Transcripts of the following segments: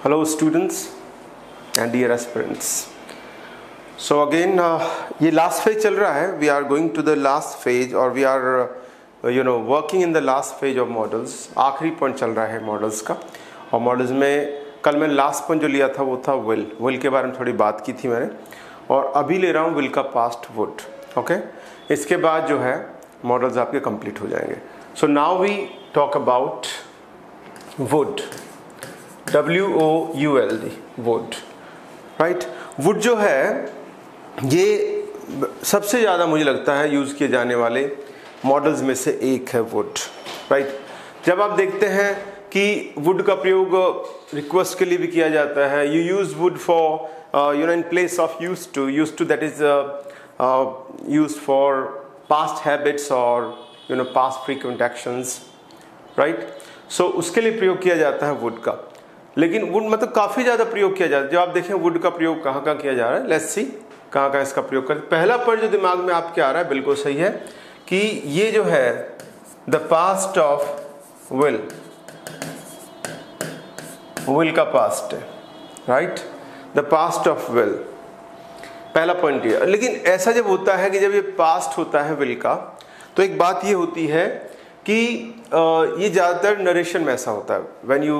Hello students and dear aspirants. So again ये last phase चल रहा है. We are going to the last phase or we are working in the last phase of models. आखिरी point चल रहा है models का. और मॉडल्स में कल मैंने लास्ट पॉइंट जो लिया था वो था विल के बारे में थोड़ी बात की थी मैंने. और अभी ले रहा हूँ विल का पास्ट वुड. ओके, इसके बाद जो है मॉडल्स आपके कंप्लीट हो जाएंगे. So now we talk about would. WOULD would. Right. Would जो है ये सबसे ज़्यादा मुझे लगता है यूज़ किए जाने वाले मॉडल्स में से एक है वुड. राइट. जब आप देखते हैं कि वुड का प्रयोग रिक्वेस्ट के लिए भी किया जाता है. You use would for in place of use to that is use for past habits और past frequent actions. Right. So उसके लिए प्रयोग किया जाता है वुड का. लेकिन वुड मतलब काफ़ी ज़्यादा प्रयोग किया जाता है. जब आप देखें वुड का प्रयोग कहाँ कहाँ किया जा रहा है, लेट्स सी कहाँ कहाँ इसका प्रयोग करते. पहला पॉइंट जो दिमाग में आपके आ रहा है बिल्कुल सही है कि ये जो है द पास्ट ऑफ विल का पास्ट है. Right. The past of will पहला पॉइंट ये. लेकिन ऐसा जब होता है कि जब ये पास्ट होता है विल का तो एक बात ये होती है कि ये ज़्यादातर नरेशन में ऐसा होता है. When you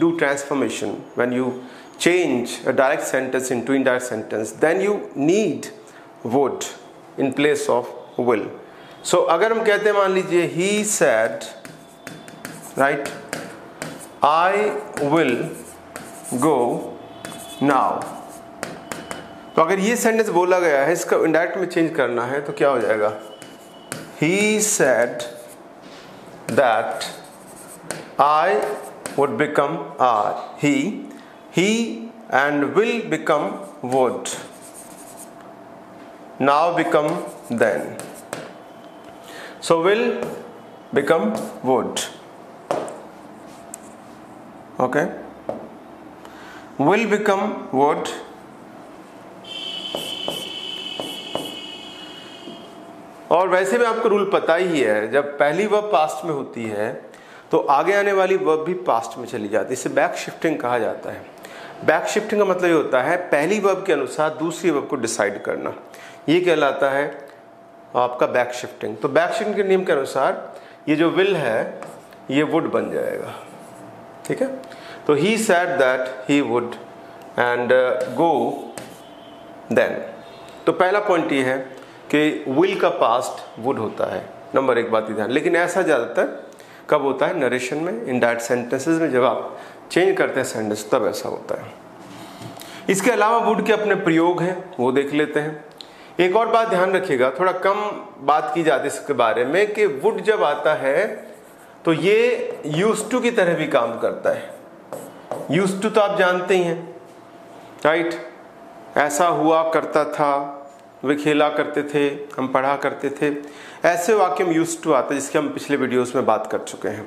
do transformation, when you change a direct sentence into indirect sentence, then you need would in place of will. So अगर हम कहते हैं मान लीजिए he said, right, I will go now. तो अगर ये सेंटेंस बोला गया है, इसका इनडायरेक्ट में चेंज करना है तो क्या हो जाएगा? He said that I would become he and will become would. Now become then. So will become would. Okay. Will become would. और वैसे भी आपको रूल पता ही है, जब पहली वर्ब पास्ट में होती है तो आगे आने वाली वर्ब भी पास्ट में चली जाती है. इसे बैक शिफ्टिंग कहा जाता है. बैक शिफ्टिंग का मतलब ये होता है पहली वर्ब के अनुसार दूसरी वर्ब को डिसाइड करना. ये कहलाता है आपका बैक शिफ्टिंग. तो बैक शिफ्टिंग के नियम के अनुसार ये जो विल है ये वुड बन जाएगा. ठीक है. तो he said that he would and go then. तो पहला पॉइंट ये है कि विल का पास्ट वुड होता है. नंबर एक बात ही ध्यान. लेकिन ऐसा ज़्यादातर कब होता है? नरेशन में, इनडायरेक्ट सेंटेंसेस में. जब आप चेंज करते हैं सेंटेंस तब ऐसा होता है. इसके अलावा वुड के अपने प्रयोग हैं, वो देख लेते हैं. एक और बात ध्यान रखिएगा, थोड़ा कम बात की जाती है इसके बारे में कि वुड जब आता है तो ये यूज्ड टू की तरह भी काम करता है. यूज्ड टू तो आप जानते ही हैं. राइट. ऐसा हुआ करता था, वे खेला करते थे, हम पढ़ा करते थे. ऐसे वाक्य में यूज्ड टू आता है जिसके हम पिछले वीडियोस में बात कर चुके हैं.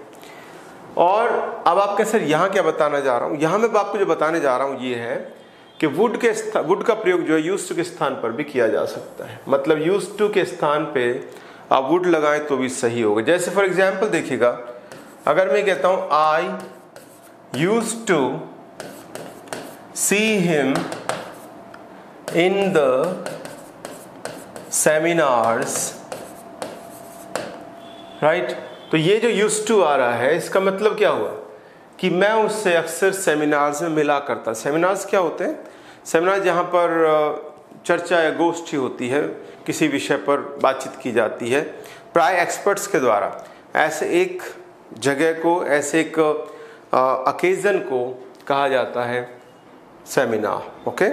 और अब आप कहें सर यहाँ क्या बताना जा रहा हूँ? यहाँ मैं आपको जो बताने जा रहा हूँ ये है कि वुड का प्रयोग जो है यूज्ड टू के स्थान पर भी किया जा सकता है. मतलब यूज्ड टू के स्थान पे आप वुड लगाएं तो भी सही होगा. जैसे फॉर एग्जाम्पल देखिएगा, अगर मैं कहता हूँ I used to see him in the seminars. Right. तो ये जो यूज्ड टू आ रहा है इसका मतलब क्या हुआ कि मैं उससे अक्सर सेमिनार्स में मिला करता. सेमिनार्स क्या होते हैं? सेमिनार जहाँ पर चर्चा या गोष्ठी होती है, किसी विषय पर बातचीत की जाती है प्राय एक्सपर्ट्स के द्वारा. ऐसे एक जगह को, ऐसे एक अकेजन को कहा जाता है सेमिनार. ओके.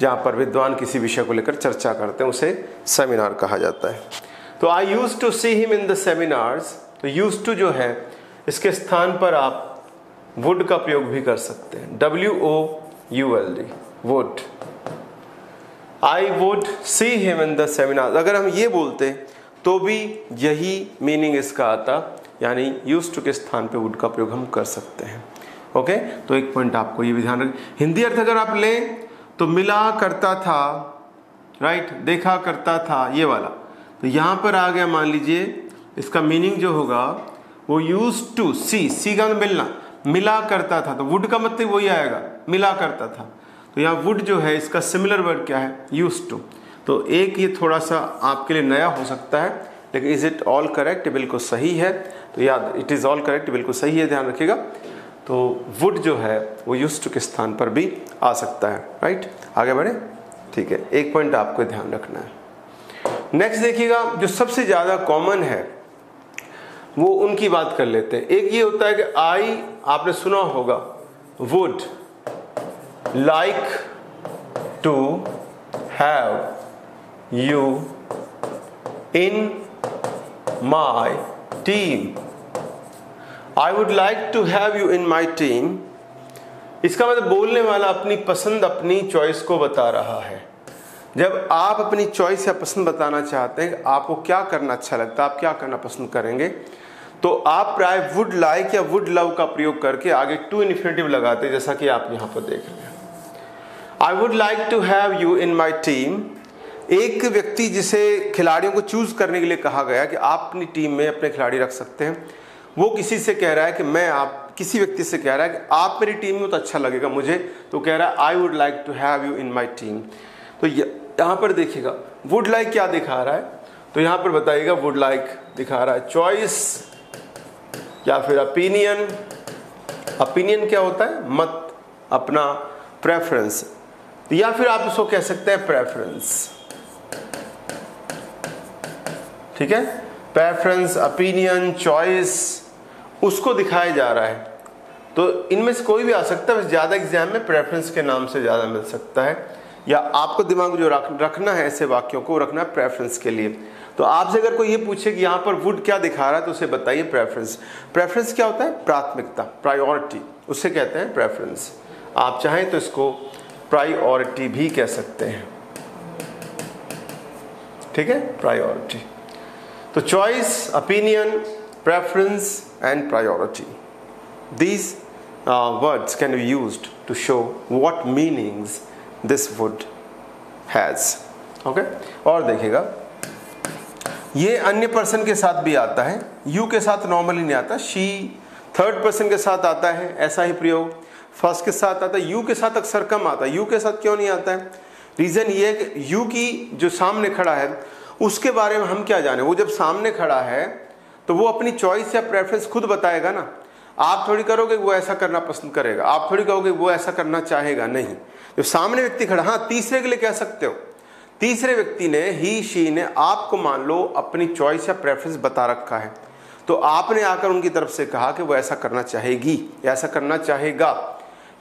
जहाँ पर विद्वान किसी विषय को लेकर चर्चा करते हैं उसे सेमिनार कहा जाता है. तो I used to see him in the seminars. तो यूज्ड टू जो है इसके स्थान पर आप वुड का प्रयोग भी कर सकते हैं. WOULD would. I would see him in the seminar. अगर हम ये बोलते तो भी यही मीनिंग इसका आता, यानी यूज्ड टू के स्थान पे वुड का प्रयोग हम कर सकते हैं. ओके. तो एक पॉइंट आपको ये भी ध्यान रखें. हिंदी अर्थ अगर आप लें तो मिला करता था. राइट. देखा करता था, ये वाला. तो यहां पर आ गया, मान लीजिए इसका मीनिंग जो होगा वो यूज्ड टू सी का मिलना. मिला करता था, तो वुड का मतलब वही आएगा, मिला करता था। तो यहाँ वुड जो है इसका सिमिलर वर्ड क्या है, यूज्ड टू। तो एक ये थोड़ा सा आपके लिए नया हो सकता है, लेकिन इज इट ऑल करेक्ट, बिल्कुल सही है। तो याद, इट इज़ ऑल करेक्ट, बिल्कुल सही है, ध्यान रखिएगा। तो वुड जो है वो यूज्ड टू के स्थान पर भी आ सकता है, राइट। आगे बढ़े, ठीक है, एक पॉइंट आपको ध्यान रखना है। नेक्स्ट देखिएगा, जो सबसे ज़्यादा कॉमन है वो उनकी बात कर लेते हैं। एक ये होता है कि आई, आपने सुना होगा, would like to have you in my team. I would like to have you in my team. इसका मतलब बोलने वाला अपनी पसंद, अपनी चॉइस को बता रहा है। जब आप अपनी चॉइस या पसंद बताना चाहते हैं, आपको क्या करना अच्छा लगता है, आप क्या करना पसंद करेंगे, तो आप प्राय वुड लाइक या वुड लव का प्रयोग करके आगे टू इन्फिनेटिव लगाते हैं, जैसा कि आप यहाँ पर देख रहे हैं। I would like to have you in my team. एक व्यक्ति जिसे खिलाड़ियों को चूज करने के लिए कहा गया कि आप अपनी टीम में अपने खिलाड़ी रख सकते हैं, वो किसी से कह रहा है कि किसी व्यक्ति से कह रहा है कि आप मेरी टीम में तो अच्छा लगेगा मुझे, तो कह रहा है I would like to have you in my team. तो यहाँ पर देखिएगा वुड लाइक क्या दिखा रहा है, तो यहाँ पर बताइएगा वुड लाइक दिखा रहा है चॉइस या फिर ओपिनियन। ओपिनियन क्या होता है, मत, अपना प्रेफरेंस, या फिर आप उसको कह सकते हैं प्रेफरेंस, ठीक है। प्रेफरेंस, ओपिनियन, चॉइस, उसको दिखाया जा रहा है। तो इनमें से कोई भी आ सकता है, बस ज़्यादा एग्जाम में प्रेफरेंस के नाम से ज़्यादा मिल सकता है, या आपको दिमाग में जो रखना है ऐसे वाक्यों को रखना है प्रेफरेंस के लिए। तो आपसे अगर कोई ये पूछे कि यहाँ पर वुड क्या दिखा रहा है, तो उसे बताइए प्रेफरेंस। प्रेफरेंस क्या होता है, प्राथमिकता, प्रायोरिटी, उसे कहते हैं प्रेफरेंस। आप चाहें तो इसको प्रायोरिटी भी कह सकते हैं, ठीक है, प्रायोरिटी। तो choice, opinion, preference and priority, these words can be used to show what meanings this would has, okay। और देखिएगा ये अन्य पर्सन के साथ भी आता है, you के साथ नॉर्मली नहीं आता, she थर्ड पर्सन के साथ आता है ऐसा ही प्रयोग, फर्स्ट के साथ आता है, you के साथ अक्सर कम आता है। you के साथ क्यों नहीं आता है, रीजन ये है कि you की जो सामने खड़ा है उसके बारे में हम क्या जाने, वो जब सामने खड़ा है तो वो अपनी चॉइस या प्रेफरेंस खुद बताएगा ना। आप थोड़ी करोगे वो ऐसा करना पसंद करेगा, आप थोड़ी कहोगे वो ऐसा करना चाहेगा, नहीं। जो सामने व्यक्ति खड़ा, हाँ तीसरे के लिए कह सकते हो, तीसरे व्यक्ति ने, ही शी ने आपको मान लो अपनी चॉइस या प्रेफरेंस बता रखा है, तो आपने आकर उनकी तरफ से कहा कि वो ऐसा करना चाहेगी या ऐसा करना चाहेगा।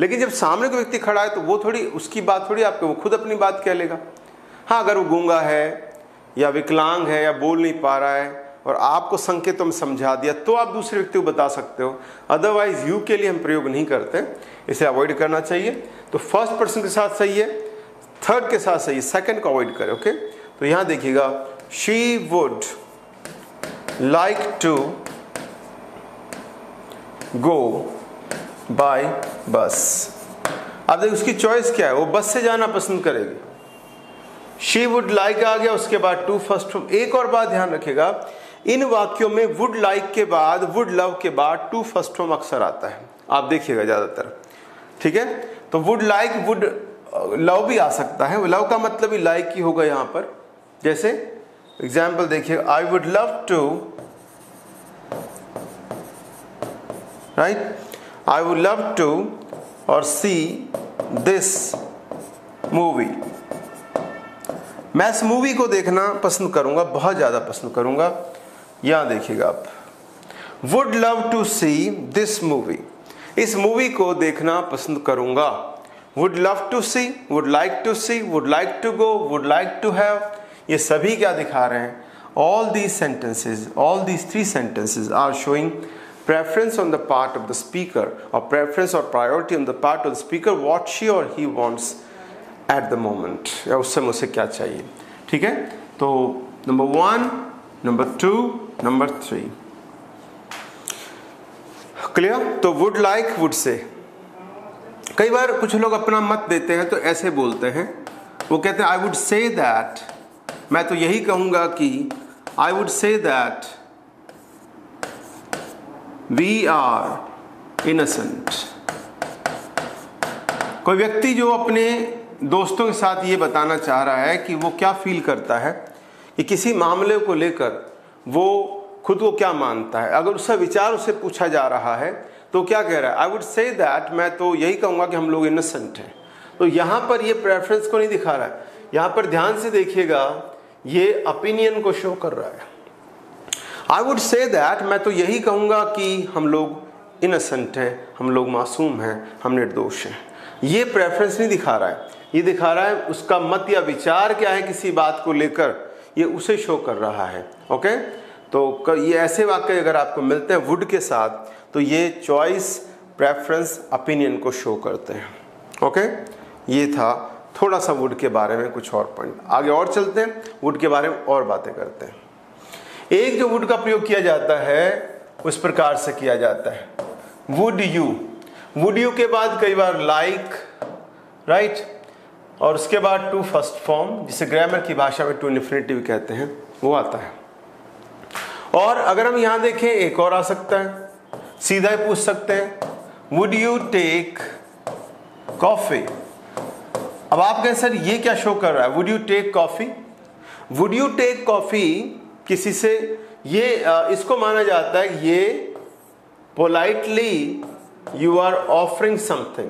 लेकिन जब सामने कोई व्यक्ति खड़ा है तो वो थोड़ी, उसकी बात थोड़ी आपको, वो खुद अपनी बात कह लेगा। हाँ, अगर वो गूंगा है या विकलांग है या बोल नहीं पा रहा है और आपको संकेतों में समझा दिया तो आप दूसरे व्यक्ति को बता सकते हो, अदरवाइज यू के लिए हम प्रयोग नहीं करते, इसे अवॉइड करना चाहिए। तो फर्स्ट पर्सन के साथ सही है, थर्ड के साथ सही है, सेकंड को अवॉइड करें, ओके। तो यहां देखिएगा she would like to go by bus. अब देखिए उसकी चॉइस क्या है, वो बस से जाना पसंद करेगी। शी वुड लाइक आ गया, उसके बाद टू फर्स्ट फॉर्म। एक और बात ध्यान रखिएगा, इन वाक्यों में वुड लाइक के बाद, वुड लव के बाद टू फर्स्ट फॉर्म अक्सर आता है, आप देखिएगा ज्यादातर, ठीक है। तो वुड लाइक, वुड लव भी आ सकता है, लव का मतलब ही लाइक ही होगा यहां पर। जैसे एग्जाम्पल देखिए, I would love to, right, I would love to और सी दिस मूवी। मैं इस मूवी को देखना पसंद करूंगा, बहुत ज्यादा पसंद करूंगा। यहां देखिएगा आप, would love to see this movie, इस मूवी को देखना पसंद करूंगा। Would love to see, would like to see, would like to go, would like to have, ये सभी क्या दिखा रहे हैं, all these sentences, all these three sentences are showing preference on the part of the speaker, or preference or priority on the part of the speaker, what she or he wants at the moment, या उस समय उसे क्या चाहिए, ठीक है। तो number 1, number 2, number 3 clear. तो वुड लाइक, वुड से। कई बार कुछ लोग अपना मत देते हैं तो ऐसे बोलते हैं, वो कहते हैं आई वुड से दैट, मैं तो यही कहूंगा कि I would say that we are innocent. कोई व्यक्ति जो अपने दोस्तों के साथ ये बताना चाह रहा है कि वो क्या फील करता है कि किसी मामले को लेकर वो खुद को क्या मानता है, अगर उसका विचार उससे पूछा जा रहा है तो क्या कह रहा है, आई वुड से दैट, मैं तो यही कहूँगा कि हम लोग इनोसेंट हैं। तो यहाँ पर ये प्रेफरेंस को नहीं दिखा रहा है, यहाँ पर ध्यान से देखिएगा ये ओपिनियन को शो कर रहा है। आई वुड से दैट, मैं तो यही कहूँगा कि हम लोग इनोसेंट हैं, हम लोग मासूम हैं, हम निर्दोष हैं। ये प्रेफरेंस नहीं दिखा रहा है, ये दिखा रहा है उसका मत या विचार क्या है किसी बात को लेकर, ये उसे शो कर रहा है। ओके, तो ये ऐसे वाक्य अगर आपको मिलते हैं वुड के साथ तो ये चॉइस, प्रेफरेंस, ओपिनियन को शो करते हैं। ओके, ये था थोड़ा सा वुड के बारे में कुछ और पॉइंट। आगे और चलते हैं, वुड के बारे में और बातें करते हैं। एक जो वुड का प्रयोग किया जाता है उस प्रकार से किया जाता है, वुड यू। वुड यू के बाद कई बार लाइक, राइट, और उसके बाद टू फर्स्ट फॉर्म, जिसे ग्रामर की भाषा में टू इन्फिनिटिव कहते हैं, वो आता है। और अगर हम यहां देखें एक और आ सकता है, सीधा ही पूछ सकते हैं, वुड यू टेक कॉफी। अब आप कहें सर ये क्या शो कर रहा है, would you take coffee. Would you take coffee किसी से ये इसको माना जाता है ये politely you are offering something,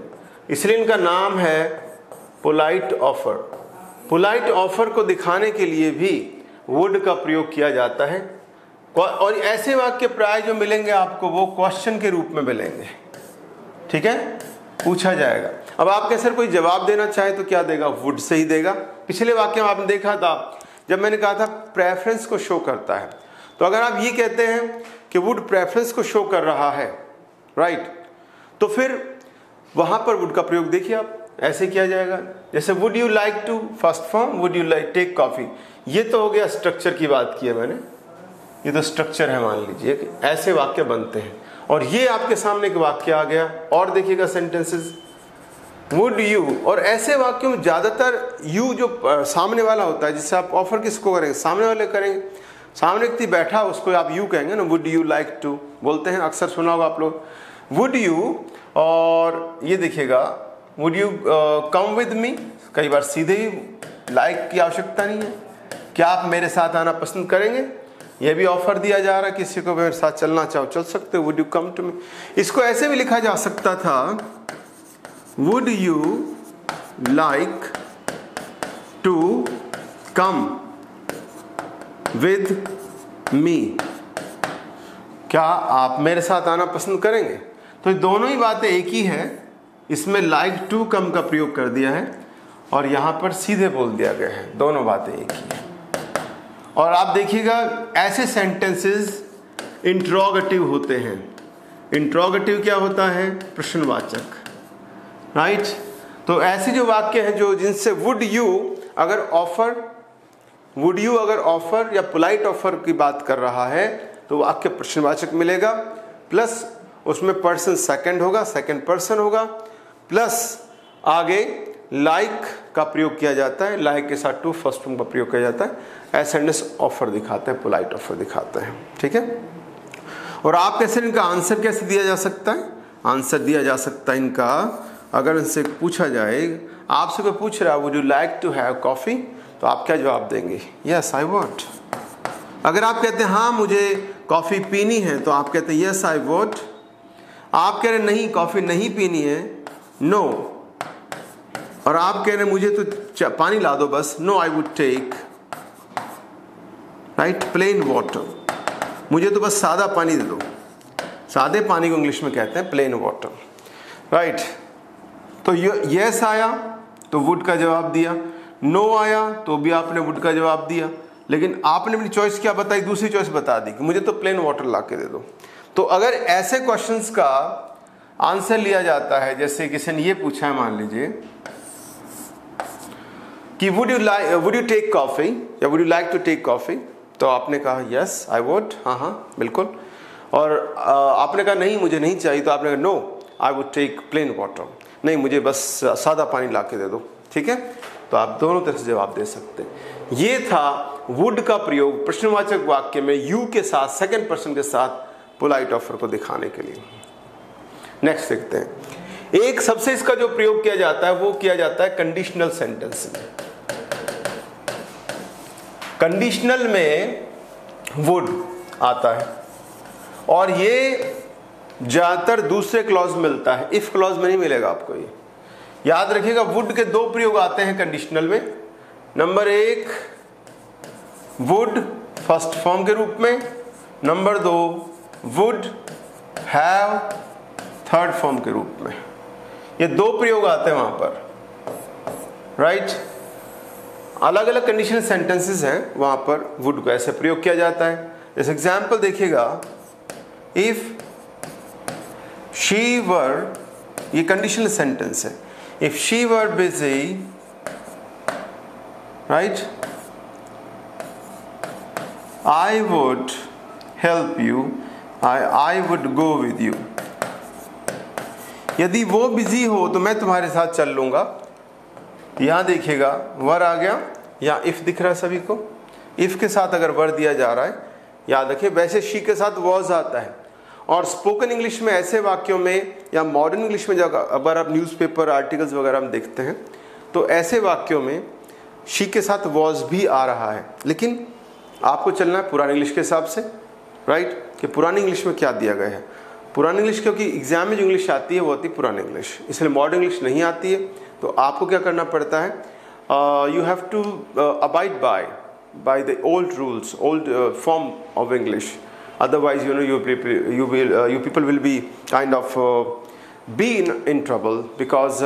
इसलिए इनका नाम है पोलाइट ऑफर। पोलाइट ऑफर को दिखाने के लिए भी वुड का प्रयोग किया जाता है। और ऐसे वाक्य प्राय जो मिलेंगे आपको वो क्वेश्चन के रूप में मिलेंगे, ठीक है, पूछा जाएगा। अब आप कैसे कोई जवाब देना चाहे तो क्या देगा, वुड से ही देगा। पिछले वाक्य में आपने देखा था जब मैंने कहा था प्रेफरेंस को शो करता है, तो अगर आप ये कहते हैं कि वुड प्रेफरेंस को शो कर रहा है, राइट, तो फिर वहां पर वुड का प्रयोग देखिए आप ऐसे किया जाएगा, जैसे would you like to first form, would you like take coffee. ये तो हो गया स्ट्रक्चर की बात की है मैंने, ये तो स्ट्रक्चर है मान लीजिए कि ऐसे वाक्य बनते हैं। और ये आपके सामने एक वाक्य आ गया, और देखिएगा सेंटेंसेस, वुड यू। और ऐसे वाक्यों में ज्यादातर यू जो सामने वाला होता है, जिससे आप ऑफर किसको करेंगे, सामने वाले करेंगे। सामने व्यक्ति बैठा उसको आप यू कहेंगे ना, वुड यू लाइक टू बोलते हैं, अक्सर सुना होगा आप लोग, वुड यू। और ये देखिएगा वुड यू कम विद मी, कई बार सीधे ही लाइक की आवश्यकता नहीं है, क्या आप मेरे साथ आना पसंद करेंगे, ये भी ऑफर दिया जा रहा है किसी को, मेरे साथ चलना चाहो चल सकते हो, would you come to me. इसको ऐसे भी लिखा जा सकता था, would you like to come with me, क्या आप मेरे साथ आना पसंद करेंगे। तो ये दोनों ही बातें एक ही है, इसमें लाइक टू कम का प्रयोग कर दिया है और यहां पर सीधे बोल दिया गया है, दोनों बातें एक ही है। और आप देखिएगा ऐसे सेंटेंसेस इंट्रोगेटिव होते हैं। इंट्रोगेटिव क्या होता है, प्रश्नवाचक, राइट। तो ऐसे जो वाक्य हैं जो जिनसे वुड यू अगर ऑफर या पोलाइट ऑफर की बात कर रहा है तो वाक्य प्रश्नवाचक मिलेगा, प्लस उसमें पर्सन सेकंड होगा, सेकंड पर्सन होगा, प्लस आगे लाइक का प्रयोग किया जाता है, लाइक के साथ टू फर्स्ट फॉर्म का प्रयोग किया जाता है। ऐसे सेंटेंस ऑफर दिखाते हैं, पोलाइट ऑफर दिखाते हैं, ठीक है। और आप कैसे इनका आंसर कैसे दिया जा सकता है, आंसर दिया जा सकता है इनका, अगर इनसे पूछा जाए, आपसे कोई पूछ रहा है would you like to have coffee, तो आप क्या जवाब देंगे, यस आई वॉन्ट। अगर आप कहते हैं हाँ मुझे कॉफी पीनी है, तो आप कहते हैं यस आई वॉन्ट। आप कह रहे नहीं कॉफी नहीं पीनी है, नो। और आप कह रहे मुझे तो पानी ला दो बस, no I would take, right, plain water, मुझे तो बस सादा पानी दे दो। सादे पानी को इंग्लिश में कहते हैं प्लेन वाटर, राइट। तो यस आया तो वुड का जवाब दिया, नो आया तो भी आपने वुड का जवाब दिया, लेकिन आपने अपनी चॉइस क्या बताई, दूसरी चॉइस बता दी कि मुझे तो प्लेन वाटर ला के दे दो। तो अगर ऐसे क्वेश्चंस का आंसर लिया जाता है, जैसे किसी ने ये पूछा है मान लीजिए कि वुड यू टेक कॉफी या would you like to take coffee, तो आपने कहा यस आई वुड, हाँ बिल्कुल। और आपने कहा नहीं मुझे नहीं चाहिए, तो आपने कहा no I would take plain water, नहीं मुझे बस सादा पानी ला के दे दो, ठीक है। तो आप दोनों तरह से जवाब दे सकते हैं। ये था वुड का प्रयोग प्रश्नवाचक वाक्य में यू के साथ, सेकंड पर्सन के साथ पोलाइट ऑफर को दिखाने के लिए। नेक्स्ट देखते हैं। एक सबसे इसका जो प्रयोग किया जाता है वो किया जाता है कंडीशनल सेंटेंस में। कंडीशनल में वुड आता है और ये ज्यादातर दूसरे क्लॉज मिलता है, इफ क्लॉज में नहीं मिलेगा आपको। ये याद रखिएगा, वुड के दो प्रयोग आते हैं कंडीशनल में। नंबर एक, वुड फर्स्ट फॉर्म के रूप में। नंबर दो, वुड हैव थर्ड फॉर्म के रूप में। ये दो प्रयोग आते हैं वहां पर, राइट। अलग अलग कंडीशनल सेंटेंसेस हैं, वहां पर वुड को ऐसे प्रयोग किया जाता है। जैसे एग्जाम्पल देखिएगा, इफ शी वर, ये कंडीशनल सेंटेंस है। If she were busy, right, I would help you, I would go with you। यदि वो बिजी हो तो मैं तुम्हारे साथ चल लूंगा। यहां देखिएगा वर आ गया, या इफ दिख रहा है सभी को। इफ के साथ अगर वर दिया जा रहा है, याद रखिए, वैसे शी के साथ वॉज आता है। और स्पोकन इंग्लिश में ऐसे वाक्यों में, या मॉडर्न इंग्लिश में जब अगर आप न्यूज़पेपर आर्टिकल्स वगैरह हम देखते हैं, तो ऐसे वाक्यों में शी के साथ वॉज भी आ रहा है। लेकिन आपको चलना है पुरानी इंग्लिश के हिसाब से, राइट, कि पुरानी इंग्लिश में क्या दिया गया है। पुरानी इंग्लिश, क्योंकि एग्जाम में जो इंग्लिश आती है वो होती है पुरानी इंग्लिश, इसलिए मॉडर्न इंग्लिश नहीं आती है। तो आपको क्या करना पड़ता है, you have to abide by the old rules, old form of English. Otherwise you people will be kind of be in trouble, because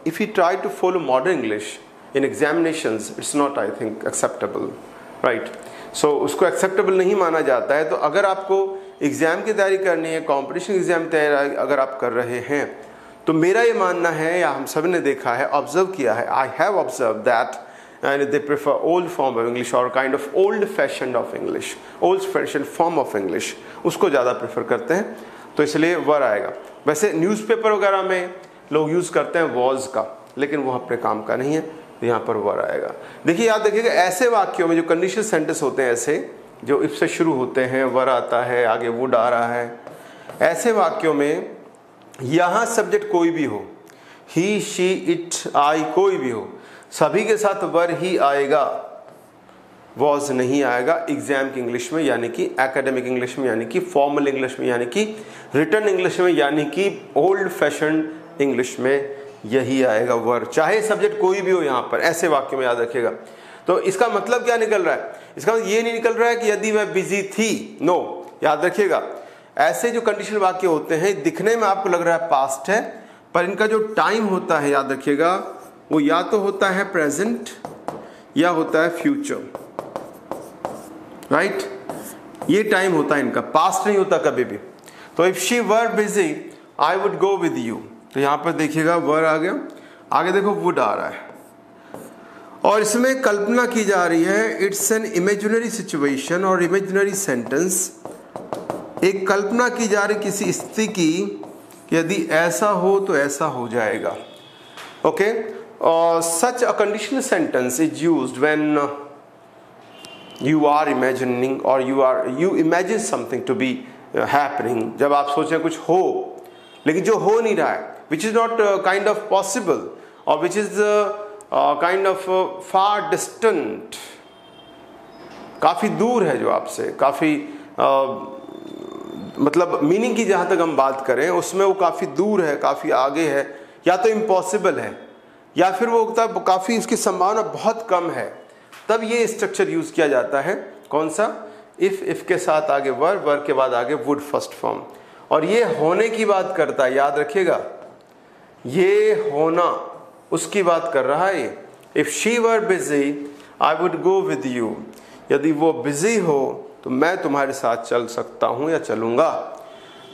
if you try to follow modern English in examinations, it's not, I think, acceptable, right? So उसको acceptable नहीं माना जाता है। तो अगर आपको exam की तैयारी करनी है, कॉम्पिटिशन एग्जाम तैयारी अगर आप कर रहे हैं, तो मेरा ये मानना है, या हम सब ने देखा है, ऑब्जर्व किया है, I have observe that and they prefer old form of English or kind of old fashioned of English, old fashioned form of English, उसको ज़्यादा प्रेफर करते हैं। तो इसलिए वर आएगा। वैसे न्यूज़पेपर वगैरह में लोग यूज़ करते हैं वॉज का, लेकिन वो अपने काम का नहीं है, तो यहाँ पर वर आएगा। देखिए, याद रखिएगा, ऐसे वाक्यों में जो कंडीशनल सेंटेंस होते हैं, ऐसे जो इफ से शुरू होते हैं, वर आता है, आगे वुड आ रहा है, ऐसे वाक्यों में यहाँ सब्जेक्ट कोई भी हो, ही, शी, इट, आई, कोई भी हो, सभी के साथ वर ही आएगा, वॉज नहीं आएगा। एग्जाम की इंग्लिश में, यानी कि एकेडमिक इंग्लिश में, यानी कि फॉर्मल इंग्लिश में, यानी कि रिटन इंग्लिश में, यानी कि ओल्ड फैशन इंग्लिश में यही आएगा वर, चाहे सब्जेक्ट कोई भी हो। यहाँ पर ऐसे वाक्य में याद रखिएगा। तो इसका मतलब क्या निकल रहा है? इसका मतलब ये नहीं निकल रहा है कि यदि मैं बिजी थी, नो। याद रखिएगा, ऐसे जो कंडीशनल वाक्य होते हैं, दिखने में आपको लग रहा है पास्ट है, पर इनका जो टाइम होता है, याद रखिएगा, वो या तो होता है प्रेजेंट या होता है फ्यूचर, राइट। ये टाइम होता है इनका, पास्ट नहीं होता कभी भी। तो if she were busy I would go with you, तो यहां पर देखिएगा वर आ गया, आगे देखो वुड आ रहा है, और इसमें कल्पना की जा रही है। इट्स एन इमेजिनरी सिचुएशन और इमेजिनरी सेंटेंस। एक कल्पना की जा रही किसी स्थिति की, यदि ऐसा हो तो ऐसा हो जाएगा। Okay, such a conditional sentence is used when you are imagining or you imagine something to be happening। जब आप सोचें कुछ हो, लेकिन जो हो नहीं रहा है, which is not kind of possible or which is kind of far distant, काफी दूर है जो आपसे, काफी मतलब मीनिंग की जहां तक हम बात करें, उसमें वो काफी दूर है, काफी आगे है, या तो इम्पॉसिबल है, या फिर वो काफी उसकी संभावना बहुत कम है। तब ये स्ट्रक्चर यूज किया जाता है। कौन सा? इफ के साथ आगे वर के बाद आगे वुड फर्स्ट फॉर्म, और ये होने की बात करता है। याद रखिएगा, ये होना उसकी बात कर रहा है। If she were busy I would go with you, यदि वो बिजी हो तो मैं तुम्हारे साथ चल सकता हूं या चलूंगा,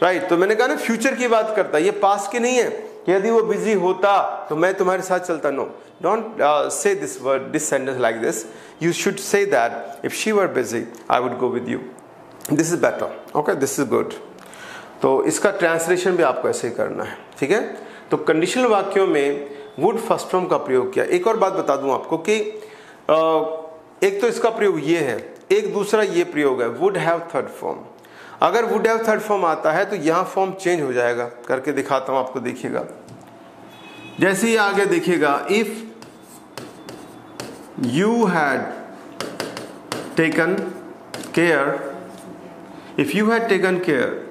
राइट। तो मैंने कहा ना, फ्यूचर की बात करता है, ये पास्ट की नहीं है। यदि वो बिजी होता तो मैं तुम्हारे साथ चलता। No, don't say this word, this sentence like this. You should say that if she were busy I would go with you, this is better, okay, this is good. तो इसका ट्रांसलेशन भी आपको ऐसे ही करना है, ठीक है। तो कंडीशनल वाक्यों में वुड फर्स्ट फॉर्म का प्रयोग किया। एक और बात बता दूं आपको कि एक तो इसका प्रयोग ये है, एक दूसरा ये प्रयोग है, वुड हैव थर्ड फॉर्म। अगर वुड हैव थर्ड फॉर्म आता है तो यहाँ फॉर्म चेंज हो जाएगा, करके दिखाता हूँ आपको, देखिएगा। जैसे ही आगे देखिएगा, if you had taken care, if you had taken care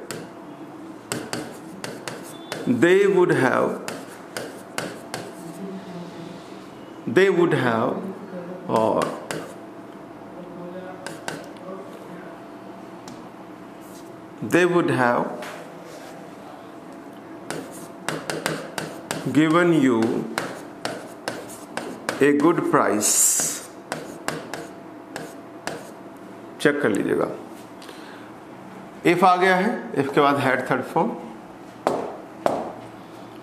they would have or they would have given you a good price। Check कर लीजिएगा, इफ आ गया है, इफ के बाद had third form,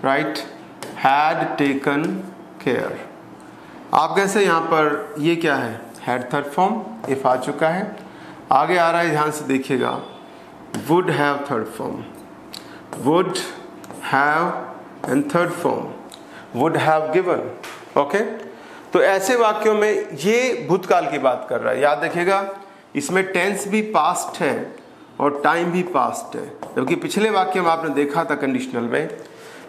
right, had taken care. आप कैसे यहाँ पर, ये क्या है, हैड थर्ड फॉर्म, इफ आ चुका है, आगे आ रहा है, ध्यान से देखिएगा, would have third form, would have and third form, would have given. Okay, तो ऐसे वाक्यों में ये भूतकाल की बात कर रहा है, याद रखिएगा। इसमें टेंस भी पास्ट है और टाइम भी पास्ट है, जबकि पिछले वाक्य में आपने देखा था कंडीशनल में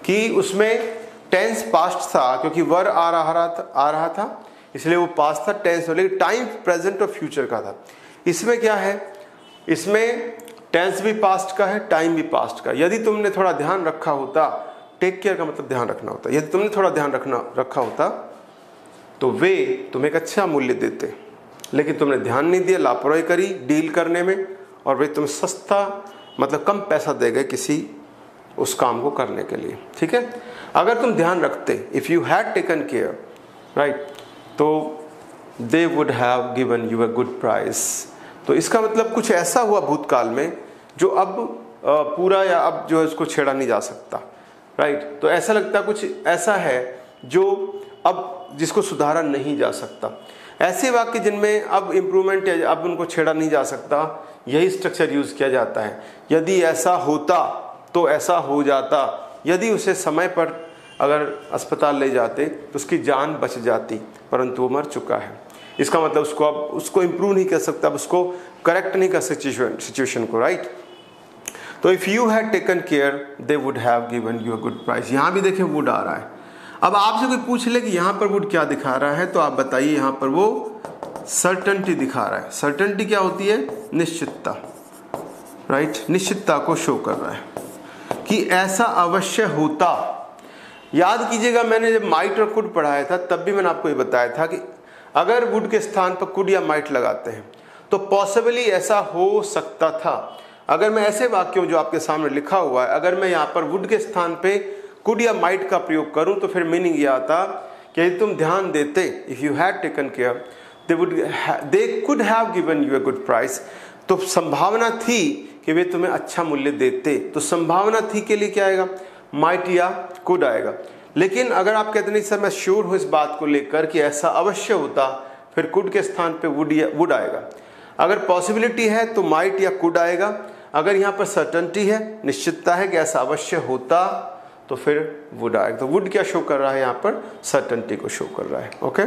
कि उसमें टेंस पास्ट था, क्योंकि वर आ रहा था इसलिए वो पास्ट था, टेंस हो, लेकिन टाइम प्रेजेंट और फ्यूचर का था। इसमें क्या है, इसमें टेंस भी पास्ट का है, टाइम भी पास्ट का। यदि तुमने थोड़ा ध्यान रखा होता, टेक केयर का मतलब ध्यान रखना होता, यदि तुमने थोड़ा ध्यान रखा होता तो वे तुम्हें एक अच्छा मूल्य देते, लेकिन तुमने ध्यान नहीं दिया, लापरवाही करी डील करने में, और वे तुम्हें सस्ता मतलब कम पैसा दे गए किसी उस काम को करने के लिए। ठीक है, अगर तुम ध्यान रखते, if you had taken care, right, तो they would have given you a good price. तो इसका मतलब कुछ ऐसा हुआ भूतकाल में जो अब पूरा या अब जो है उसको छेड़ा नहीं जा सकता, राइट। तो ऐसा लगता कुछ ऐसा है जो अब जिसको सुधारा नहीं जा सकता। ऐसे वाक्य जिनमें अब इम्प्रूवमेंट या अब उनको छेड़ा नहीं जा सकता, यही स्ट्रक्चर यूज किया जाता है। यदि ऐसा होता तो ऐसा हो जाता, यदि उसे समय पर अगर अस्पताल ले जाते तो उसकी जान बच जाती, परंतु वो मर चुका है। इसका मतलब उसको अब उसको इम्प्रूव नहीं कर सकता, अब उसको करेक्ट नहीं कर सिचुएशन को, राइट। तो if you had taken care they would have given you a good price. यहाँ भी देखें वुड आ रहा है। अब आपसे कोई पूछ ले कि यहाँ पर वुड क्या दिखा रहा है, तो आप बताइए यहाँ पर वो सर्टेनिटी दिखा रहा है। सर्टेनिटी क्या होती है, निश्चितता, राइट, निश्चितता को शो कर रहा है कि ऐसा अवश्य होता। याद कीजिएगा, मैंने जब माइट और कुड पढ़ाया था तब भी मैंने आपको ये बताया था कि अगर वुड के स्थान पर कुड या माइट लगाते हैं तो पॉसिबली ऐसा हो सकता था। अगर मैं ऐसे वाक्यों जो आपके सामने लिखा हुआ है, अगर मैं यहाँ पर वुड के स्थान पे कुड या माइट का प्रयोग करूं तो फिर मीनिंग ये आता कि यदि तुम ध्यान देते, if you had taken care they could have given you a good price, तो संभावना थी कि वे तुम्हें अच्छा मूल्य देते। तो संभावना थी के लिए क्या आएगा, माइट या कुड आएगा। लेकिन अगर आप कहते नहीं सर मैं श्योर हूं इस बात को लेकर कि ऐसा अवश्य होता, फिर कुड के स्थान पे वुड आएगा। अगर पॉसिबिलिटी है तो माइट या कुड आएगा। अगर यहाँ पर सर्टेनिटी है, निश्चितता है कि ऐसा अवश्य होता, तो फिर वुड आएगा। तो वुड क्या शो कर रहा है यहाँ पर, सर्टेनिटी को शो कर रहा है। ओके,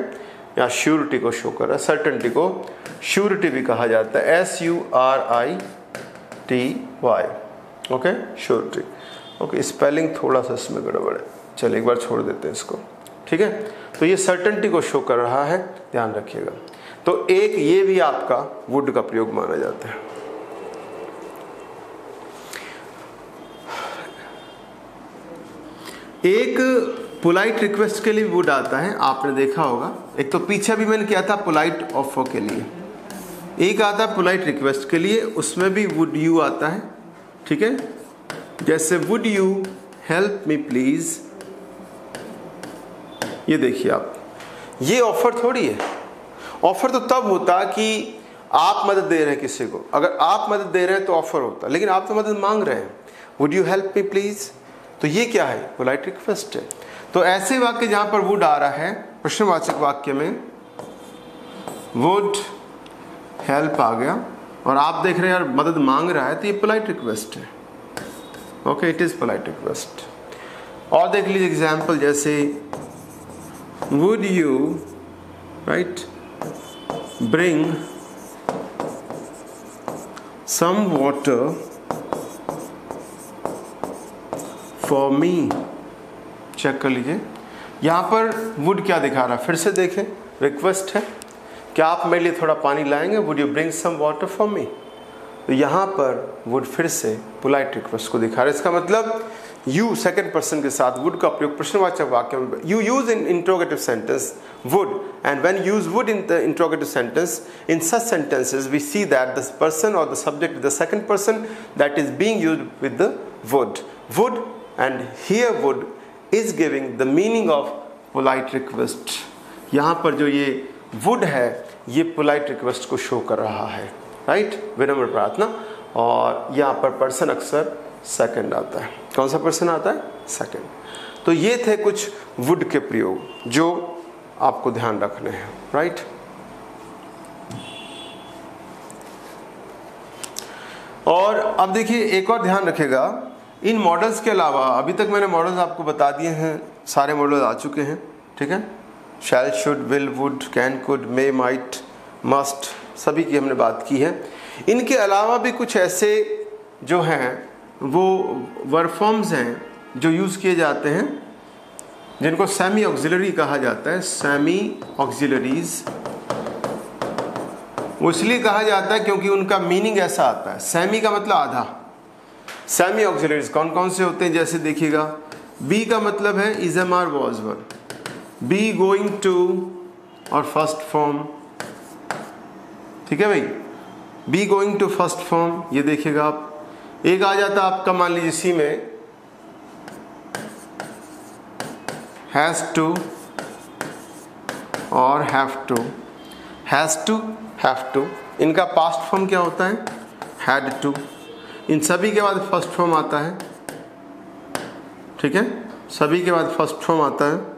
या श्योरिटी को शो कर रहा है। सर्टेनिटी को श्योरिटी भी कहा जाता है, SURITY। Okay, surety. Okay, spelling थोड़ा सा इसमें गड़बड़ है, चलिए एक बार छोड़ देते हैं इसको। ठीक है, तो ये सर्टेनिटी को शो कर रहा है, ध्यान रखिएगा। तो एक ये भी आपका वुड का प्रयोग माना जाता है। एक पोलाइट रिक्वेस्ट के लिए वुड आता है, आपने देखा होगा। एक तो पीछे भी मैंने किया था पोलाइट ऑफर के लिए, एक आता है पोलाइट रिक्वेस्ट के लिए, उसमें भी वुड यू आता है। ठीक है, जैसे would you help me please. ये देखिए आप, ये ऑफर थोड़ी है। ऑफर तो तब होता कि आप मदद दे रहे हैं किसी को। अगर आप मदद दे रहे हैं तो ऑफर होता, लेकिन आप तो मदद मांग रहे हैं, would you help me please. तो ये क्या है, पोलाइट रिक्वेस्ट है। तो ऐसे वाक्य जहां पर वुड आ रहा है, प्रश्नवाचक वाक्य में वुड हेल्प आ गया और आप देख रहे हैं यार मदद मांग रहा है, तो ये पोलाइट रिक्वेस्ट है। Okay, it is polite request. और देख लीजिए एग्जाम्पल, जैसे would you right bring some water for me. Check कर लीजिए यहाँ पर वुड क्या दिखा रहा है, फिर से देखें, रिक्वेस्ट है, क्या आप मेरे लिए थोड़ा पानी लाएंगे, would you bring some water for me. तो यहाँ पर वुड फिर से पोलाइट रिक्वेस्ट को दिखा रहा है। इसका मतलब यू सेकंड पर्सन के साथ वुड का प्रयोग प्रश्नवाचक वाक्य में, you use in interrogative sentence would, and when use would in the interrogative sentence, in such sentences we see that the person और the subject the second person that is being used with the would. Would and here would is giving the meaning of polite request. यहाँ पर जो ये would है ये polite request को show कर रहा है, राइट, विनम्र प्रार्थना। और यहाँ पर पर्सन अक्सर सेकंड आता है। कौन सा पर्सन आता है, सेकंड। तो ये थे कुछ वुड के प्रयोग जो आपको ध्यान रखने हैं, राइट। और अब देखिए एक और ध्यान रखेगा, इन मॉडल्स के अलावा अभी तक मैंने मॉडल्स आपको बता दिए हैं, सारे मॉडल्स आ चुके हैं, ठीक है। Shall, should, will, would, can, could, may, might, must, सभी की हमने बात की है। इनके अलावा भी कुछ ऐसे जो हैं वो वर्ब फॉर्म्स हैं जो यूज़ किए जाते हैं, जिनको सेमी ऑक्सिलरी कहा जाता है। सेमी ऑक्सिलरीज वो इसलिए कहा जाता है क्योंकि उनका मीनिंग ऐसा आता है, सेमी का मतलब आधा। सेमी ऑक्सिलरीज कौन कौन से होते हैं, जैसे देखिएगा, बी का मतलब है is am are was were, be going to और फर्स्ट फॉर्म, ठीक है भाई, be going to first form. ये देखिएगा आप, एक आ जाता आपका मान लीजिए सी में हैज टू और have to. Has to, have to, इनका पास्ट फॉर्म क्या होता है, हैड टू। इन सभी के बाद फर्स्ट फॉर्म आता है, ठीक है, सभी के बाद फर्स्ट फॉर्म आता है।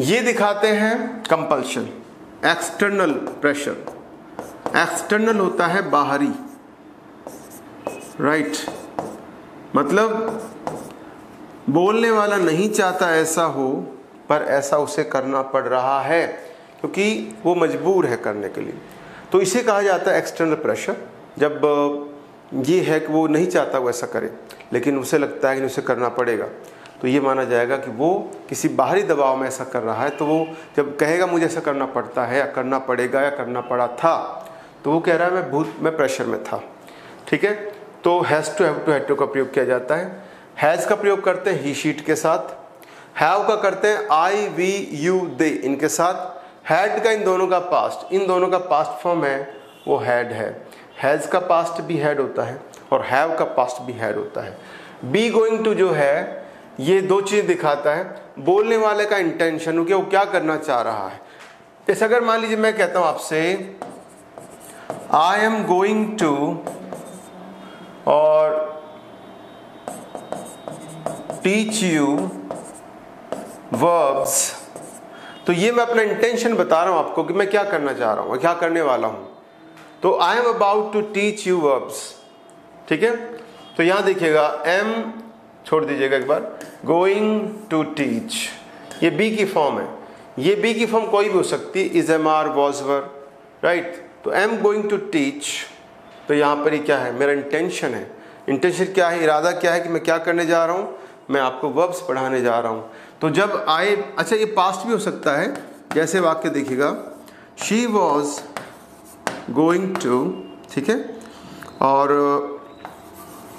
ये दिखाते हैं कंपल्शन, एक्सटर्नल प्रेशर। एक्सटर्नल होता है बाहरी, राइट, मतलब बोलने वाला नहीं चाहता ऐसा हो, पर ऐसा उसे करना पड़ रहा है क्योंकि वो मजबूर है करने के लिए। तो इसे कहा जाता है एक्सटर्नल प्रेशर। जब ये है कि वो नहीं चाहता वो ऐसा करे, लेकिन उसे लगता है कि उसे करना पड़ेगा, तो ये माना जाएगा कि वो किसी बाहरी दबाव में ऐसा कर रहा है। तो वो जब कहेगा मुझे ऐसा करना पड़ता है या करना पड़ेगा या करना पड़ा था, तो वो कह रहा है मैं प्रेशर में था, ठीक है। तो has to, have to, had to का प्रयोग किया जाता है। हैज़ का प्रयोग करते हैं ही शीट के साथ, हैव का करते हैं आई, वी, यू, दे इनके साथ। हैड का इन दोनों का पास्ट, इन दोनों का पास्ट फॉर्म है वो हैड है। हैज़ का पास्ट भी हैड होता है और हैव का पास्ट भी हैड होता है। बी गोइंग टू जो है ये दो चीज़ दिखाता है, बोलने वाले का इंटेंशन, कि वो क्या करना चाह रहा है। जैसे अगर मान लीजिए मैं कहता हूं आपसे आई एम गोइंग टू और टीच यू वर्ब्स, तो ये मैं अपना इंटेंशन बता रहा हूं आपको कि मैं क्या करना चाह रहा हूं, क्या करने वाला हूं। तो I am about to teach you verbs, ठीक है। तो यहां देखिएगा एम छोड़ दीजिएगा एक बार, गोइंग टू टीच, ये बी की फॉर्म है। ये बी की फॉर्म कोई भी हो सकती है, is am are was were, right. तो एम गोइंग टू टीच, तो यहाँ पर ही क्या है, मेरा इंटेंशन है। इंटेंशन क्या है, इरादा क्या है कि मैं क्या करने जा रहा हूँ, मैं आपको वर्ब्स पढ़ाने जा रहा हूँ। तो जब आए, अच्छा ये पास्ट भी हो सकता है, जैसे वाक्य देखिएगा, शी वॉज गोइंग टू, ठीक है, और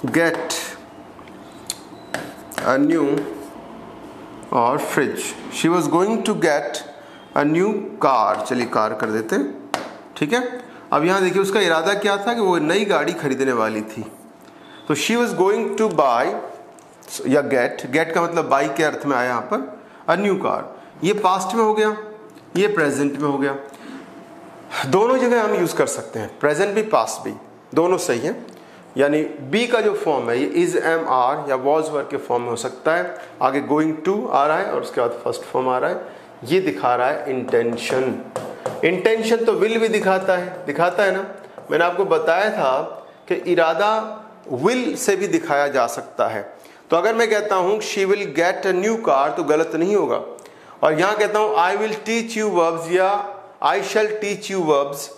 गेट अ न्यू और fridge. She was going to get a new car, चलिए कार कर देते हैं, ठीक है। अब यहाँ देखिए उसका इरादा क्या था कि वो नई गाड़ी खरीदने वाली थी। तो she was going to buy या गेट, गेट का मतलब बाई के अर्थ में आया यहाँ पर, अ न्यू कार। ये पास्ट में हो गया, ये प्रेजेंट में हो गया। दोनों जगह हम यूज़ कर सकते हैं, प्रेजेंट भी पास्ट भी, दोनों सही है। यानी बी का जो फॉर्म है ये इज एम आर या वॉज वर के फॉर्म में हो सकता है। आगे गोइंग टू आ रहा है और उसके बाद फर्स्ट फॉर्म आ रहा है, ये दिखा रहा है इंटेंशन। इंटेंशन तो विल भी दिखाता है ना। मैंने आपको बताया था कि इरादा विल से भी दिखाया जा सकता है। तो अगर मैं कहता हूँ she will get a new car, तो गलत नहीं होगा। और यहाँ कहता हूँ I will teach you verbs या आई शैल टीच यू वर्ब्स,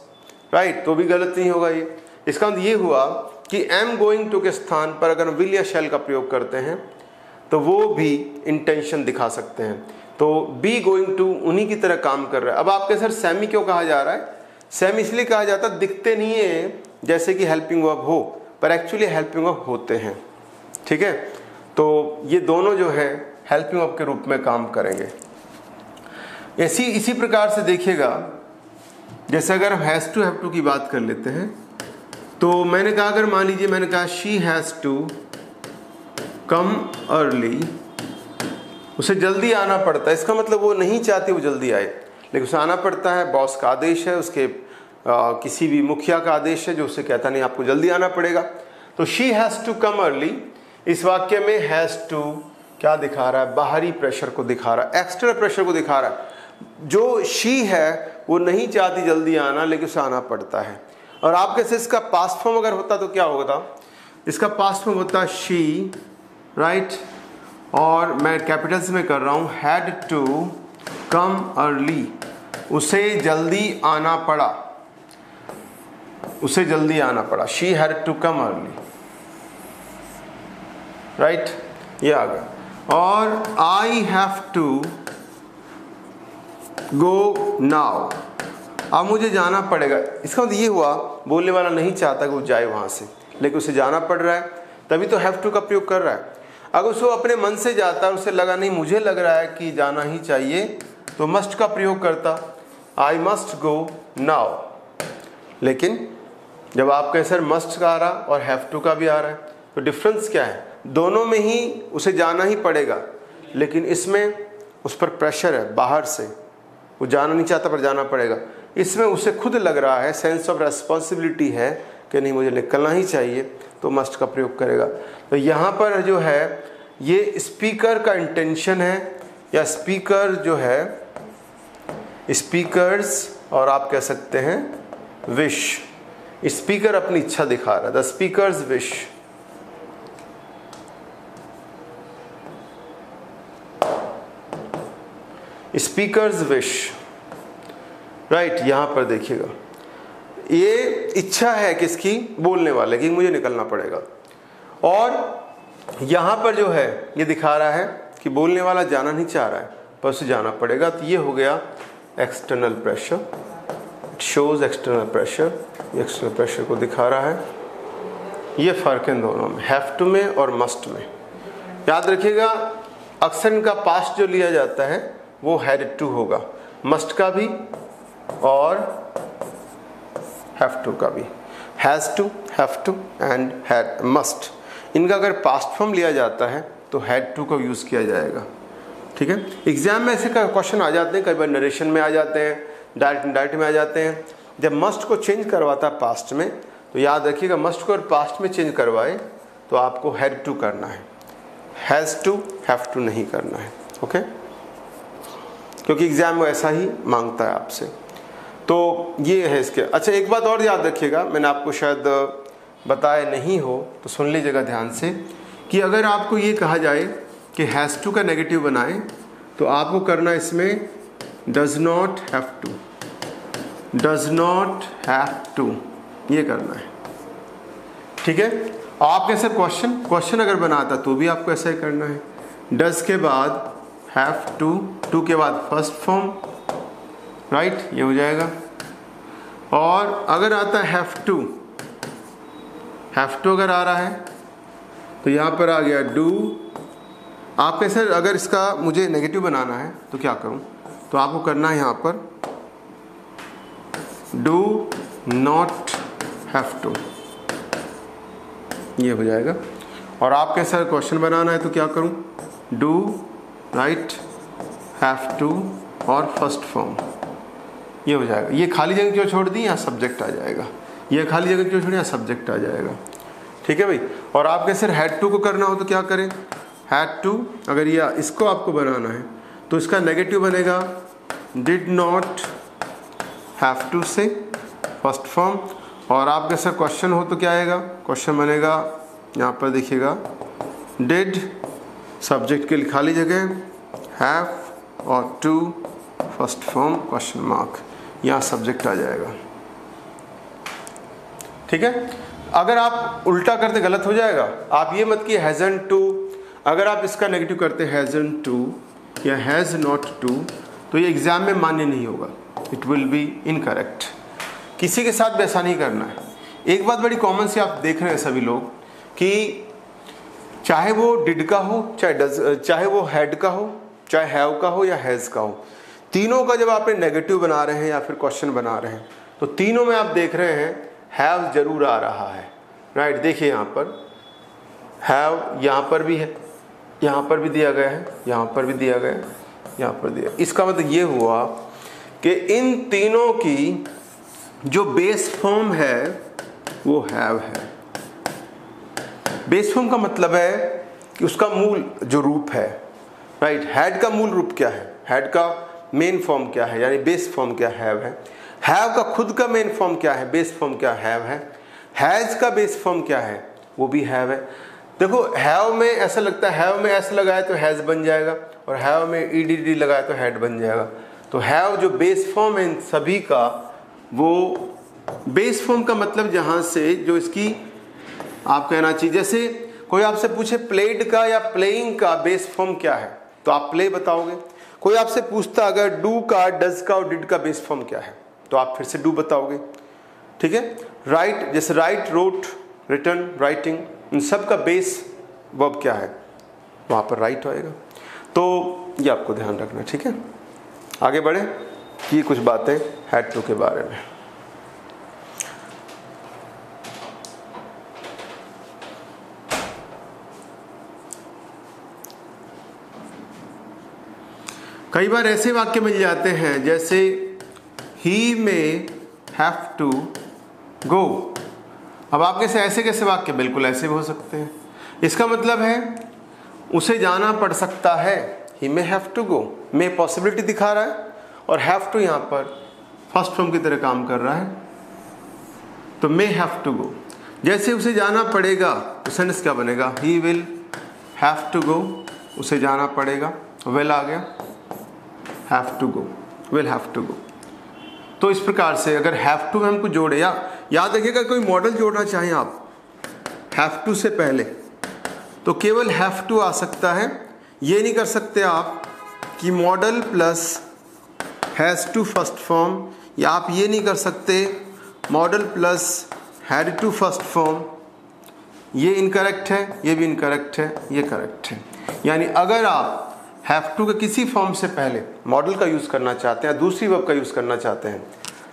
राइट, तो भी गलत नहीं होगा ये। इसका मतलब ये हुआ कि एम गोइंग टू के स्थान पर अगर विल या शैल का प्रयोग करते हैं तो वो भी इंटेंशन दिखा सकते हैं। तो बी गोइंग टू उन्हीं की तरह काम कर रहा है। अब आपके सर सेमी क्यों कहा जा रहा है? सेमी इसलिए कहा जाता है, दिखते नहीं है जैसे कि हेल्पिंग वर्ब हो, पर एक्चुअली हेल्पिंग वर्ब होते हैं, ठीक है। तो ये दोनों जो है हेल्पिंग वर्ब के रूप में काम करेंगे। इसी प्रकार से देखिएगा, जैसे अगर हम हैज़ टू हैव टू की बात कर लेते हैं, तो मैंने कहा, अगर मान लीजिए मैंने कहा she has to come early, उसे जल्दी आना पड़ता है, इसका मतलब वो नहीं चाहती वो जल्दी आए, लेकिन उसे आना पड़ता है। बॉस का आदेश है, उसके किसी भी मुखिया का आदेश है जो उसे कहता नहीं आपको जल्दी आना पड़ेगा। तो she has to come early, इस वाक्य में हैज़ टू क्या दिखा रहा है? बाहरी प्रेशर को दिखा रहा है, एक्सटर्नल प्रेशर को दिखा रहा है। जो शी है वो नहीं चाहती जल्दी आना, लेकिन उसे आना पड़ता है। और आपके से इसका पास्ट फॉर्म अगर होता तो क्या होता? इसका पास्ट फॉर्म होता शी, राइट, और मैं कैपिटल्स में कर रहा हूं, हैड टू कम अर्ली, उसे जल्दी आना पड़ा, उसे जल्दी आना पड़ा। She had to come early, right, ये आ गया। और I have to go now, अब मुझे जाना पड़ेगा। इसका मतलब ये हुआ बोलने वाला नहीं चाहता कि वो जाए वहां से, लेकिन उसे जाना पड़ रहा है, तभी तो हैव टू का प्रयोग कर रहा है। अगर उसको अपने मन से जाता है, उसे लगा नहीं मुझे लग रहा है कि जाना ही चाहिए, तो मस्ट का प्रयोग करता, आई मस्ट गो नाउ। लेकिन जब आपका सर मस्ट का आ रहा और हैव टू का भी आ रहा है, तो डिफरेंस क्या है? दोनों में ही उसे जाना ही पड़ेगा, लेकिन इसमें उस पर प्रेशर है बाहर से, वो जाना नहीं चाहता पर जाना पड़ेगा। इसमें उसे खुद लग रहा है, सेंस ऑफ रेस्पॉन्सिबिलिटी है कि नहीं मुझे निकलना ही चाहिए, तो मस्ट का प्रयोग करेगा। तो यहाँ पर जो है ये स्पीकर का इंटेंशन है, या स्पीकर जो है स्पीकर्स, और आप कह सकते हैं विश। स्पीकर अपनी इच्छा दिखा रहा है, the speakers wish. Speakers wish, right, यहां पर देखिएगा ये इच्छा है किसकी? बोलने वाले की, मुझे निकलना पड़ेगा। और यहां पर जो है ये दिखा रहा है कि बोलने वाला जाना नहीं चाह रहा है पर उसे जाना पड़ेगा। तो ये हो गया external pressure, it shows external pressure, external pressure को दिखा रहा है। ये फर्क है इन दोनों में, हैव टू में और मस्ट में। याद रखिएगा, अक्सर इनका पास्ट जो लिया जाता है वो हैड टू होगा, मस्ट का भी और हैव टू का भी। Has to, have to and had, must, इनका अगर पास्ट फॉर्म लिया जाता है तो हैड टू का यूज़ किया जाएगा, ठीक है। एग्जाम में ऐसे क्वेश्चन आ जाते हैं, कई बार नरेशन में आ जाते हैं, डायरेक्ट में आ जाते हैं। जब मस्ट को चेंज करवाता है पास्ट में, तो याद रखिएगा मस्ट को अगर पास्ट में चेंज करवाए तो आपको हैड टू करना है, हैज़ टू, हैव टू नहीं करना है, ओके, क्योंकि एग्जाम में ऐसा ही मांगता है आपसे। तो ये है इसके। अच्छा, एक बात और याद रखिएगा, मैंने आपको शायद बताया नहीं हो तो सुन लीजिएगा ध्यान से, कि अगर आपको ये कहा जाए कि हैज़ टू का नेगेटिव बनाए, तो आपको करना इसमें does not have to, does not have to, ये करना है, ठीक है। आप कैसे क्वेश्चन अगर बनाता तो भी आपको ऐसा ही करना है, डज के बाद हैव टू, टू के बाद फर्स्ट फॉर्म, राइट, ये हो जाएगा। और अगर आता है हैव टू अगर आ रहा है तो यहाँ पर आ गया डू। आप कैसे, अगर इसका मुझे नेगेटिव बनाना है तो क्या करूँ? तो आपको करना है यहाँ पर डू नॉट हैव टू, ये हो जाएगा। और आप कैसे क्वेश्चन बनाना है तो क्या करूँ? डू, राइट, हैव टू और फर्स्ट फॉर्म, ये हो जाएगा। ये खाली जगह क्यों छोड़ दी? यहाँ सब्जेक्ट आ जाएगा। ये खाली जगह क्यों छोड़ी? यहाँ सब्जेक्ट आ जाएगा, ठीक है भाई। और आप कैसे हैड टू को करना हो तो क्या करें? हैड टू, अगर ये इसको आपको बनाना है तो इसका नेगेटिव बनेगा डिड नॉट हैव टू से फर्स्ट फॉर्म। और आप कैसे क्वेश्चन हो तो क्या आएगा? क्वेश्चन बनेगा, यहाँ पर देखिएगा, डिड, सब्जेक्ट के लिए खाली जगह, हैव और to first form question mark, यहाँ सब्जेक्ट आ जाएगा। ठीक है, अगर आप उल्टा करते गलत हो जाएगा। आप ये मत कि हैजंट टू, अगर आप इसका नेगेटिव करते हैजंट टू या हैज़ नॉट टू, तो ये एग्जाम में मान्य नहीं होगा, इट विल बी इनकरेक्ट। किसी के साथ भी ऐसा नहीं करना है। एक बात बड़ी कॉमन सी आप देख रहे हैं सभी लोग कि चाहे वो डिड का हो, चाहे वो हैड का हो, चाहे हैव का हो या हैज़ का हो, तीनों का जब आप नेगेटिव बना रहे हैं या फिर क्वेश्चन बना रहे हैं तो तीनों में आप देख रहे हैं हैव जरूर आ रहा है। राइट, देखिए यहाँ पर हैव यहाँ पर भी है, यहाँ पर भी दिया गया है, यहाँ पर भी दिया गया है, यहाँ पर दिया। इसका मतलब ये हुआ कि इन तीनों की जो बेस फॉर्म है वो हैव है। बेस फॉर्म का मतलब है कि उसका मूल जो रूप है। राइट, हैड का मूल रूप क्या है, हैड का मेन फॉर्म क्या है, यानी बेस फॉर्म क्या हैव है। हैव का खुद का मेन फॉर्म क्या है, बेस फॉर्म क्या हैव है। हैज का बेस फॉर्म क्या है, वो भी हैव है। देखो हैव में ऐसा लगता है, हैव में ऐसा लगाए तो हैज बन जाएगा और हैव में ईडीडी लगाए तो हैड बन जाएगा। तो हैव जो बेस फॉर्म है इन सभी का, वो बेस फॉर्म का मतलब जहां से जो इसकी आप कहना चाहिए, जैसे कोई आपसे पूछे प्लेड का या प्लेइंग का बेस फॉर्म क्या है तो आप प्ले बताओगे। कोई आपसे पूछता अगर डू का, डज का और डिड का बेस फॉर्म क्या है तो आप फिर से डू बताओगे। ठीक है, राइट, जैसे राइट, रोट, रिटन, राइटिंग, इन सब का बेस वर्ब क्या है, वहां पर राइट आएगा। तो ये आपको ध्यान रखना। ठीक है, आगे बढ़े। ये कुछ बातें हैड टू के बारे में। कई बार ऐसे वाक्य मिल जाते हैं जैसे ही में हैव टू गो। अब आपके से ऐसे कैसे वाक्य, बिल्कुल ऐसे भी हो सकते हैं। इसका मतलब है उसे जाना पड़ सकता है, ही में हैव टू गो, में पॉसिबिलिटी दिखा रहा है और हैव टू यहाँ पर फर्स्ट फॉर्म की तरह काम कर रहा है, तो मे हैव टू गो। जैसे उसे जाना पड़ेगा तो सेंटेंस क्या बनेगा, he will have to go, उसे जाना पड़ेगा, विल आ गया, have to go, will have to go. तो इस प्रकार से अगर हैव टू में हमको जोड़े, या याद रखिएगा कोई मॉडल जोड़ना चाहें आप हैव टू से पहले तो केवल हैव टू आ सकता है। ये नहीं कर सकते आप कि modal plus has to first form, या आप ये नहीं कर सकते modal plus had to first form. ये इनकरेक्ट है, ये भी इनकरेक्ट है, ये करेक्ट है। यानी अगर आप हैव टू के किसी फॉर्म से पहले मॉडल का यूज़ करना चाहते हैं, दूसरी वर्ब का यूज़ करना चाहते हैं,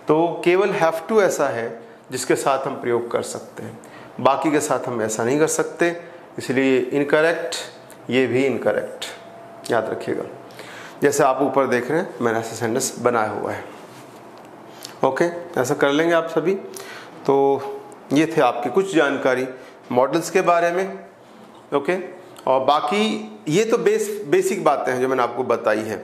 तो केवल हैव टू ऐसा है जिसके साथ हम प्रयोग कर सकते हैं, बाकी के साथ हम ऐसा नहीं कर सकते। इसलिए इनकरेक्ट, ये भी इनकरेक्ट, याद रखिएगा। जैसे आप ऊपर देख रहे हैं मैंने ऐसा सेंटेंस बनाया हुआ है। ओके, ऐसा कर लेंगे आप सभी। तो ये थे आपकी कुछ जानकारी मॉडल्स के बारे में। ओके, और बाकी ये तो बेसिक बातें हैं जो मैंने आपको बताई है,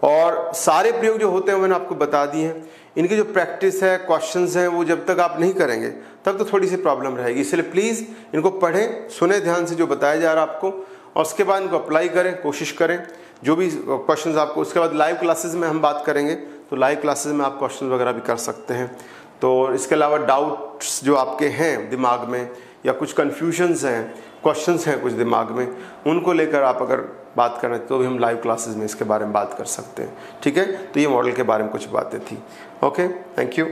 और सारे प्रयोग जो होते हैं मैंने आपको बता दिए हैं। इनकी जो प्रैक्टिस है, क्वेश्चंस हैं, वो जब तक आप नहीं करेंगे तब तो थोड़ी सी प्रॉब्लम रहेगी। इसलिए प्लीज़ इनको पढ़ें, सुने ध्यान से जो बताया जा रहा है आपको, और उसके बाद इनको अप्लाई करें, कोशिश करें। जो भी क्वेश्चंस आपको, उसके बाद लाइव क्लासेस में हम बात करेंगे, तो लाइव क्लासेस में आप क्वेश्चन वगैरह भी कर सकते हैं। तो इसके अलावा डाउट्स जो आपके हैं दिमाग में, या कुछ कन्फ्यूजन्स हैं, क्वेश्चंस हैं कुछ दिमाग में, उनको लेकर आप अगर बात करें तो भी हम लाइव क्लासेस में इसके बारे में बात कर सकते हैं। ठीक है, तो ये मॉडल के बारे में कुछ बातें थी। Okay, thank you.